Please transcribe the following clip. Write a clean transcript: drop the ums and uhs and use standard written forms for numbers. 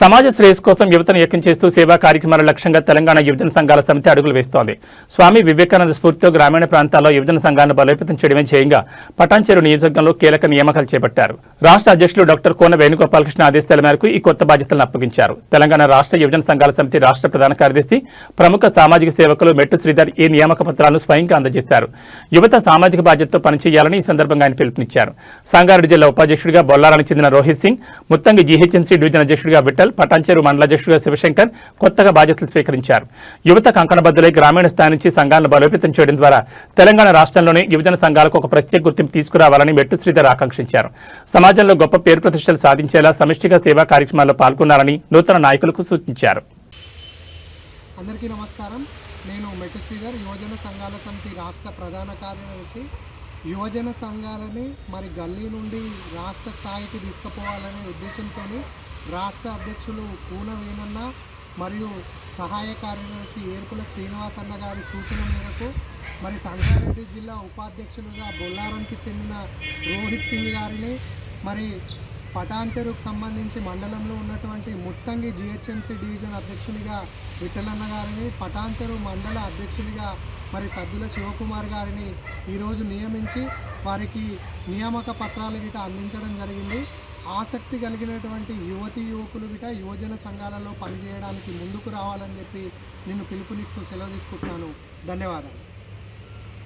సమాజ శ్రేయస్సు కోసం యువతను ఏకం చేస్తూ సేవా కార్యక్రమాల లక్ష్యంగా తెలంగాణ యువజన సంఘాల సమితి అడుగులు వేస్తోంది. స్వామి వివేకానంద స్ఫూర్తితో గ్రామీణ ప్రాంతాల్లో యువజన సంఘాలను బలోపేతం చేయడమే ధ్యేయంగా పటాన్చెరు నియోజకవర్గంలో కీలక నియామకాలు చేపట్టారు. రాష్ట్ర అధ్యక్షులు డాక్టర్ కోన వేణుగోపాలకృష్ణ ఆదేశాల మేరకు ఈ కొత్త బాధ్యతలను అప్పగించారు. తెలంగాణ రాష్ట్ర యువజన సంఘాల సమితి రాష్ట్ర ప్రధాన కార్యదర్శి ప్రముఖ సామాజిక సేవకులు మెట్టు శ్రీధర్ ఈ నియామక పత్రాలను స్వయంగా అందజేశారు. యువత సామాజిక బాధ్యతతో పనిచేయాలని ఈ సందర్భంగా ఆయన పిలుపునిచ్చారు. సంగారెడ్డి జిల్లా ఉపాధ్యక్షుడిగా బొల్లారానికి చెందిన రోహిత్ సింగ్, ముత్తంగి జీహెచ్ఎంసీ డివిజన్ అధ్యక్షుడిగా విఠల్, పటాన్చెరు మండల అధ్యక్షుడిగా శివశంకర్ కొత్తగా బాధ్యతలు స్వీకరించారు. యువత కంకణబద్దులై గ్రామీణ స్థాయి నుంచి సంఘాలను బలోపేతం చేయడం ద్వారా తెలంగాణ రాష్ట్రంలోని యువజన సంఘాలకు ఒక ప్రత్యేక గుర్తింపు తీసుకురావాలని మెట్టు శ్రీధర్ ఆకాంక్షించారు. సమాజంలో గొప్ప పేరు ప్రతిష్టలు సాధించేలా సమిష్టిగా సేవా కార్యక్రమాల్లో పాల్గొనాలని నూతన నాయకులకు సూచించారు. అందరికీ నమస్కారం. నేను మెట్టు శ్రీధర్, యువజన సంఘాల సమితి రాష్ట్ర ప్రధాన కార్యదర్శి. యువజన సంఘాలని గల్లీ నుండి రాష్ట్ర స్థాయికి తీసుకుపోవాలనే ఉద్దేశంతో రాష్ట్ర అధ్యక్షులు కూన వేణన్న మరియు సహాయ కార్యదర్శి ఏర్పుల శ్రీనివాస్ అన్న గారి సూచన మేరకు సంగారెడ్డి జిల్లా ఉపాధ్యక్షులుగా బొల్లారంకి చెందిన రోహిత్ సింగ్ గారిని, పటాన్చెరుకు సంబంధించి మండలంలో ఉన్నటువంటి ముత్తంగి జిహెచ్ఎంసీ డివిజన్ అధ్యక్షునిగా విఠలన్న గారిని, పటాన్చెరు మండల అధ్యక్షునిగా సద్దుల శివకుమార్ గారిని ఈరోజు నియమించి వారికి నియామక పత్రాలు అందించడం జరిగింది. ఆసక్తి కలిగినటువంటి యువతీ యువకులు యువజన సంఘాలలో పనిచేయడానికి ముందుకు రావాలని చెప్పి నేను పిలుపునిస్తూ సెలవు తీసుకుంటున్నాను. ధన్యవాదాలు.